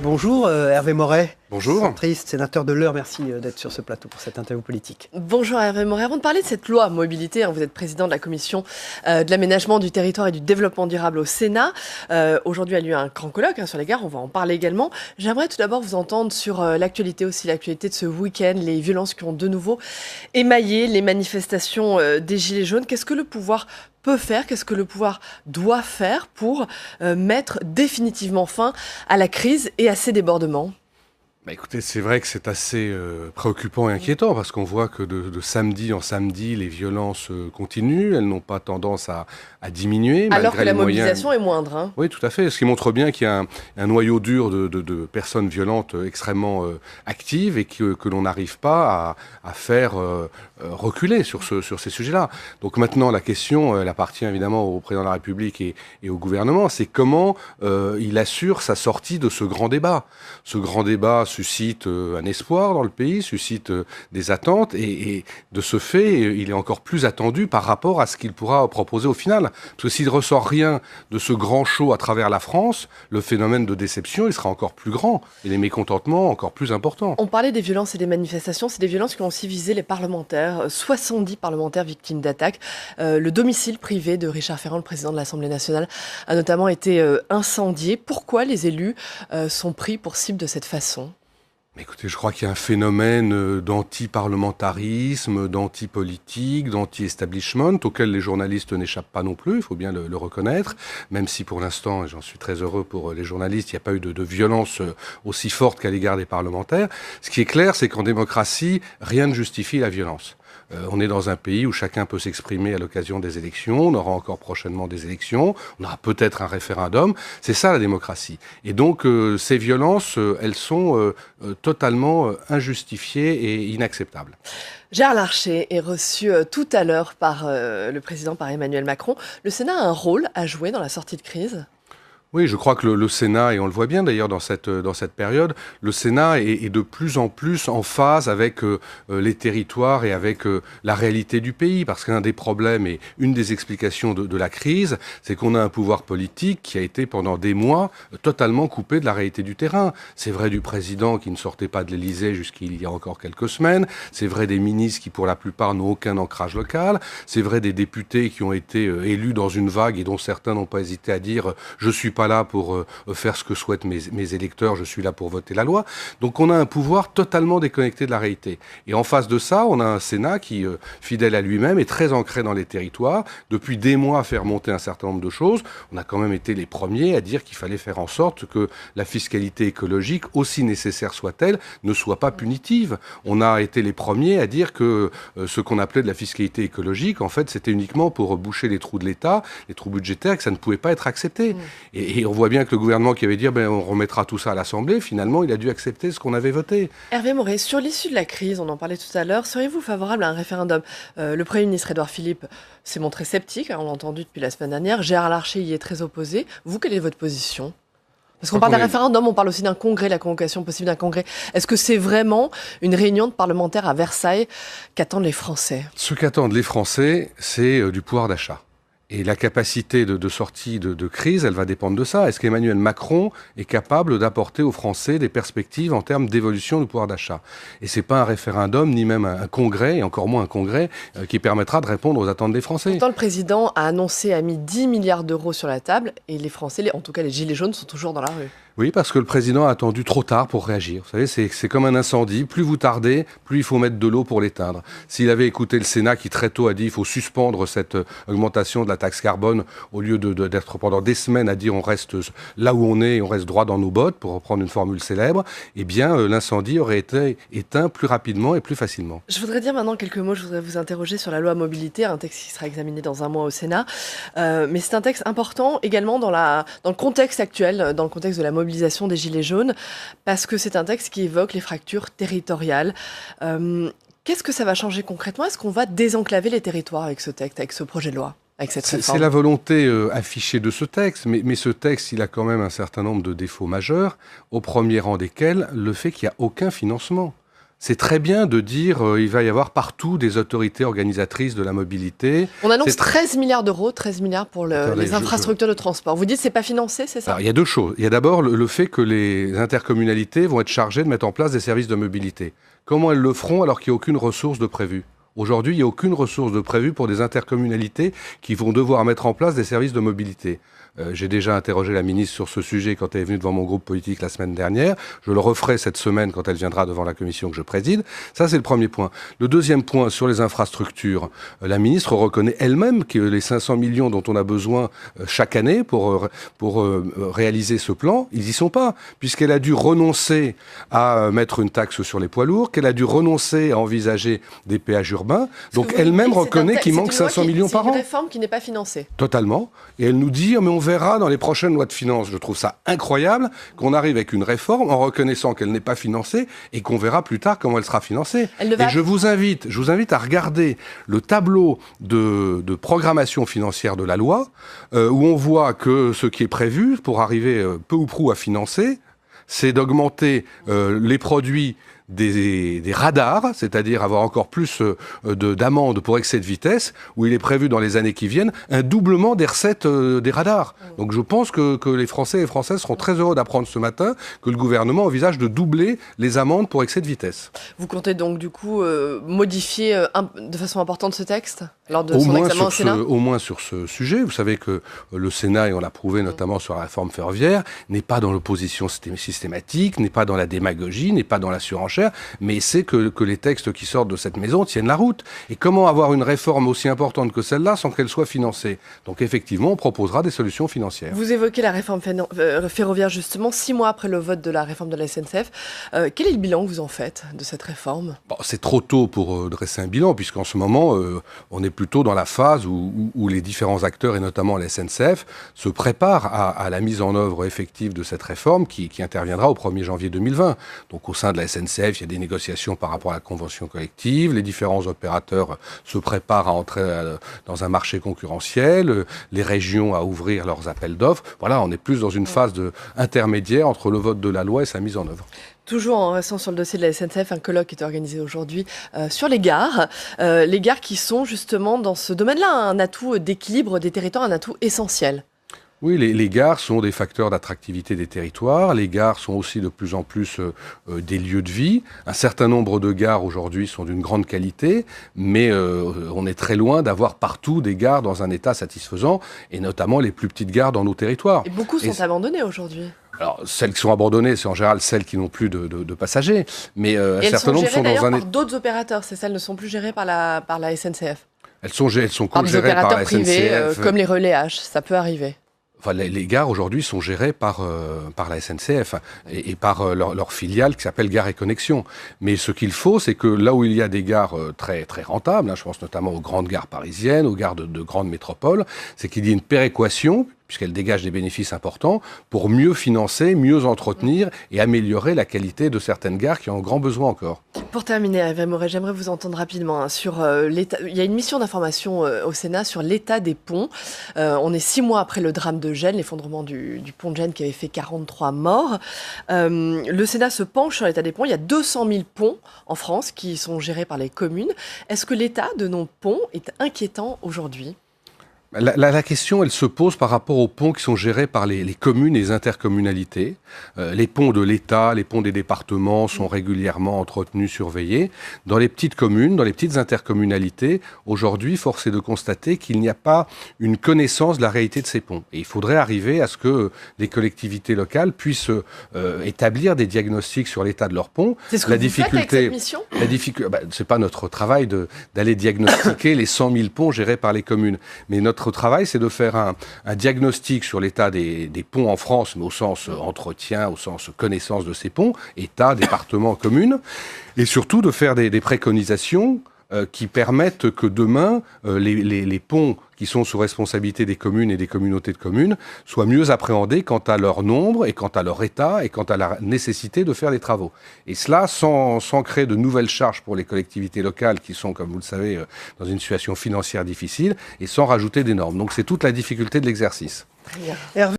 Bonjour Hervé Moret. Bonjour. Centriste, sénateur de l'Eure, merci d'être sur ce plateau pour cette interview politique. Bonjour Hervé Moret. Avant de parler de cette loi mobilité, vous êtes président de la commission de l'aménagement du territoire et du développement durable au Sénat. Aujourd'hui a lieu un grand colloque sur les gares, on va en parler également. J'aimerais tout d'abord vous entendre sur l'actualité de ce week-end, les violences qui ont de nouveau émaillé les manifestations des Gilets jaunes. Qu'est-ce que le pouvoir peut faire, qu'est-ce que le pouvoir doit faire pour mettre définitivement fin à la crise et à ces débordements ? Écoutez, c'est vrai que c'est assez préoccupant et inquiétant parce qu'on voit que de samedi en samedi, les violences continuent. Elles n'ont pas tendance à diminuer. Alors que la mobilisation est moindre. Oui, tout à fait. Ce qui montre bien qu'il y a un noyau dur de personnes violentes extrêmement actives et que l'on n'arrive pas à faire reculer sur ces sujets-là. Donc maintenant, la question, elle appartient évidemment au président de la République et au gouvernement, c'est comment il assure sa sortie de ce grand débat. Ce grand débat suscite un espoir dans le pays, suscite des attentes et de ce fait, il est encore plus attendu par rapport à ce qu'il pourra proposer au final. Parce que s'il ne ressort rien de ce grand show à travers la France, le phénomène de déception, il sera encore plus grand et les mécontentements encore plus importants. On parlait des violences et des manifestations, c'est des violences qui ont aussi visé les parlementaires, 70 parlementaires victimes d'attaques. Le domicile privé de Richard Ferrand, le président de l'Assemblée nationale, a notamment été incendié. Pourquoi les élus sont pris pour cible de cette façon ? Écoutez, je crois qu'il y a un phénomène d'anti-parlementarisme, d'anti-politique, d'anti-establishment, auquel les journalistes n'échappent pas non plus, il faut bien le reconnaître, même si pour l'instant, et j'en suis très heureux pour les journalistes, il n'y a pas eu de violence aussi forte qu'à l'égard des parlementaires. Ce qui est clair, c'est qu'en démocratie, rien ne justifie la violence. On est dans un pays où chacun peut s'exprimer à l'occasion des élections, on aura encore prochainement des élections, on aura peut-être un référendum, c'est ça la démocratie. Et donc ces violences, elles sont totalement injustifiées et inacceptables. Gérard Larcher est reçu tout à l'heure par le président, par Emmanuel Macron. Le Sénat a un rôle à jouer dans la sortie de crise ? Oui, je crois que le Sénat, et on le voit bien d'ailleurs dans cette période, le Sénat est de plus en plus en phase avec les territoires et avec la réalité du pays. Parce qu'un des problèmes et une des explications de la crise, c'est qu'on a un pouvoir politique qui a été pendant des mois totalement coupé de la réalité du terrain. C'est vrai du président qui ne sortait pas de l'Élysée jusqu'il y a encore quelques semaines. C'est vrai des ministres qui pour la plupart n'ont aucun ancrage local. C'est vrai des députés qui ont été élus dans une vague et dont certains n'ont pas hésité à dire « je suis pas là pour faire ce que souhaitent mes électeurs, je suis là pour voter la loi ». Donc on a un pouvoir totalement déconnecté de la réalité. Et en face de ça, on a un Sénat qui, fidèle à lui-même, est très ancré dans les territoires, depuis des mois à faire monter un certain nombre de choses. On a quand même été les premiers à dire qu'il fallait faire en sorte que la fiscalité écologique, aussi nécessaire soit-elle, ne soit pas punitive. On a été les premiers à dire que ce qu'on appelait de la fiscalité écologique, en fait, c'était uniquement pour boucher les trous de l'État, les trous budgétaires, que ça ne pouvait pas être accepté. Et on voit bien que le gouvernement qui avait dit on remettra tout ça à l'Assemblée, finalement, il a dû accepter ce qu'on avait voté. Hervé Moret, sur l'issue de la crise, on en parlait tout à l'heure, seriez-vous favorable à un référendum ? Le Premier ministre Édouard Philippe s'est montré sceptique, on l'a entendu depuis la semaine dernière. Gérard Larcher y est très opposé. Vous, quelle est votre position ? Parce qu'on parle d'un référendum, on parle aussi d'un congrès, la convocation possible d'un congrès. Est-ce que c'est vraiment une réunion de parlementaires à Versailles qu'attendent les Français ? Ce qu'attendent les Français, c'est du pouvoir d'achat. Et la capacité de sortie de crise, elle va dépendre de ça. Est-ce qu'Emmanuel Macron est capable d'apporter aux Français des perspectives en termes d'évolution du pouvoir d'achat ? Et c'est pas un référendum, ni même un congrès, et encore moins un congrès, qui permettra de répondre aux attentes des Français. Pourtant, le président a mis 10 milliards d'euros sur la table, et les Français, en tout cas les Gilets jaunes, sont toujours dans la rue. Oui, parce que le président a attendu trop tard pour réagir. Vous savez, c'est comme un incendie. Plus vous tardez, plus il faut mettre de l'eau pour l'éteindre. S'il avait écouté le Sénat qui très tôt a dit qu'il faut suspendre cette augmentation de la taxe carbone au lieu d'être pendant des semaines à dire on reste là où on est et on reste droit dans nos bottes, pour reprendre une formule célèbre, eh bien l'incendie aurait été éteint plus rapidement et plus facilement. Je voudrais dire maintenant quelques mots. Je voudrais vous interroger sur la loi mobilité, un texte qui sera examiné dans un mois au Sénat. Mais c'est un texte important également dans le contexte actuel, dans le contexte de la mobilisation des Gilets jaunes, parce que c'est un texte qui évoque les fractures territoriales. Qu'est-ce que ça va changer concrètement ? Est-ce qu'on va désenclaver les territoires avec ce texte, avec ce projet de loi, avec cette réforme ? C'est la volonté affichée de ce texte, mais ce texte, il a quand même un certain nombre de défauts majeurs, au premier rang desquels le fait qu'il n'y a aucun financement. C'est très bien de dire il va y avoir partout des autorités organisatrices de la mobilité. On annonce 13 milliards d'euros, 13 milliards pour les infrastructures de transport. Vous dites que ce n'est pas financé, c'est ça? Alors, il y a deux choses. Il y a d'abord le fait que les intercommunalités vont être chargées de mettre en place des services de mobilité. Comment elles le feront alors qu'il n'y a aucune ressource de prévue? Aujourd'hui, il n'y a aucune ressource de prévue pour des intercommunalités qui vont devoir mettre en place des services de mobilité. J'ai déjà interrogé la ministre sur ce sujet quand elle est venue devant mon groupe politique la semaine dernière. Je le referai cette semaine quand elle viendra devant la commission que je préside. Ça, c'est le premier point. Le deuxième point, sur les infrastructures, la ministre reconnaît elle-même que les 500 millions dont on a besoin chaque année pour réaliser ce plan, ils n'y sont pas, puisqu'elle a dû renoncer à mettre une taxe sur les poids lourds, qu'elle a dû renoncer à envisager des péages urbains. Donc elle-même reconnaît qu'il manque 500 millions par an. C'est une réforme qui n'est pas financée. Totalement. Et elle nous dit, mais on verra dans les prochaines lois de finances. Je trouve ça incroyable qu'on arrive avec une réforme en reconnaissant qu'elle n'est pas financée et qu'on verra plus tard comment elle sera financée. Et je vous invite à regarder le tableau de programmation financière de la loi, où on voit que ce qui est prévu pour arriver peu ou prou à financer, c'est d'augmenter les produits des radars, c'est-à-dire avoir encore plus d'amendes pour excès de vitesse, où il est prévu dans les années qui viennent un doublement des recettes des radars. Donc je pense que les Français et les Françaises seront très heureux d'apprendre ce matin que le gouvernement envisage de doubler les amendes pour excès de vitesse. Vous comptez donc du coup modifier de façon importante ce texte lors de son examen au Sénat? Au moins sur ce sujet. Vous savez que le Sénat, et on l'a prouvé notamment sur la réforme ferroviaire, n'est pas dans l'opposition systématique, n'est pas dans la démagogie, n'est pas dans la surenchère, mais c'est que les textes qui sortent de cette maison tiennent la route. Et comment avoir une réforme aussi importante que celle-là sans qu'elle soit financée? Donc effectivement, on proposera des solutions financières. Vous évoquez la réforme ferroviaire justement, 6 mois après le vote de la réforme de la SNCF. Quel est le bilan que vous en faites de cette réforme? C'est trop tôt pour dresser un bilan, puisqu'en ce moment, on est plutôt dans la phase où les différents acteurs, et notamment la SNCF, se préparent à la mise en œuvre effective de cette réforme qui interviendra au 1er janvier 2020. Donc au sein de la SNCF, il y a des négociations par rapport à la convention collective, les différents opérateurs se préparent à entrer dans un marché concurrentiel, les régions à ouvrir leurs appels d'offres. Voilà, on est plus dans une phase intermédiaire entre le vote de la loi et sa mise en œuvre. Toujours en restant sur le dossier de la SNCF, un colloque est organisé aujourd'hui sur les gares qui sont justement dans ce domaine-là un atout d'équilibre des territoires, un atout essentiel. Oui, les gares sont des facteurs d'attractivité des territoires. Les gares sont aussi de plus en plus des lieux de vie. Un certain nombre de gares aujourd'hui sont d'une grande qualité, mais on est très loin d'avoir partout des gares dans un état satisfaisant, et notamment les plus petites gares dans nos territoires. Et beaucoup sont abandonnées aujourd'hui. Alors, celles qui sont abandonnées, c'est en général celles qui n'ont plus de passagers. Mais un certain nombre sont dans un... par d'autres opérateurs, c'est ça, elles ne sont plus gérées par la SNCF. Elles sont co-gérées par la privés, SNCF. comme les relais H, ça peut arriver. Enfin, les gares aujourd'hui sont gérées par la SNCF et par leur filiale qui s'appelle Gares et Connexions. Mais ce qu'il faut, c'est que là où il y a des gares très, très rentables, je pense notamment aux grandes gares parisiennes, aux gares de grandes métropoles, c'est qu'il y ait une péréquation, puisqu'elle dégage des bénéfices importants, pour mieux financer, mieux entretenir et améliorer la qualité de certaines gares qui en ont grand besoin encore. Pour terminer, Hervé Maurey, j'aimerais vous entendre rapidement sur l'état. Il y a une mission d'information au Sénat sur l'état des ponts. On est 6 mois après le drame de Gênes, l'effondrement du pont de Gênes qui avait fait 43 morts. Le Sénat se penche sur l'état des ponts. Il y a 200 000 ponts en France qui sont gérés par les communes. Est-ce que l'état de nos ponts est inquiétant aujourd'hui ? La question, elle se pose par rapport aux ponts qui sont gérés par les communes et les intercommunalités. Les ponts de l'État, les ponts des départements sont régulièrement entretenus, surveillés. Dans les petites communes, dans les petites intercommunalités, aujourd'hui, force est de constater qu'il n'y a pas une connaissance de la réalité de ces ponts. Et il faudrait arriver à ce que les collectivités locales puissent établir des diagnostics sur l'état de leurs ponts. C'est ce que vous faites avec cette mission ? C'est pas notre travail d'aller diagnostiquer les 100 000 ponts gérés par les communes. Mais notre travail, c'est de faire un diagnostic sur l'état des ponts en France, mais au sens entretien, au sens connaissance de ces ponts, État, département, commune, et surtout de faire des préconisations qui permettent que demain, les ponts qui sont sous responsabilité des communes et des communautés de communes soient mieux appréhendés quant à leur nombre et quant à leur état et quant à la nécessité de faire les travaux. Et cela sans créer de nouvelles charges pour les collectivités locales qui sont, comme vous le savez, dans une situation financière difficile et sans rajouter des normes. Donc c'est toute la difficulté de l'exercice. Hervé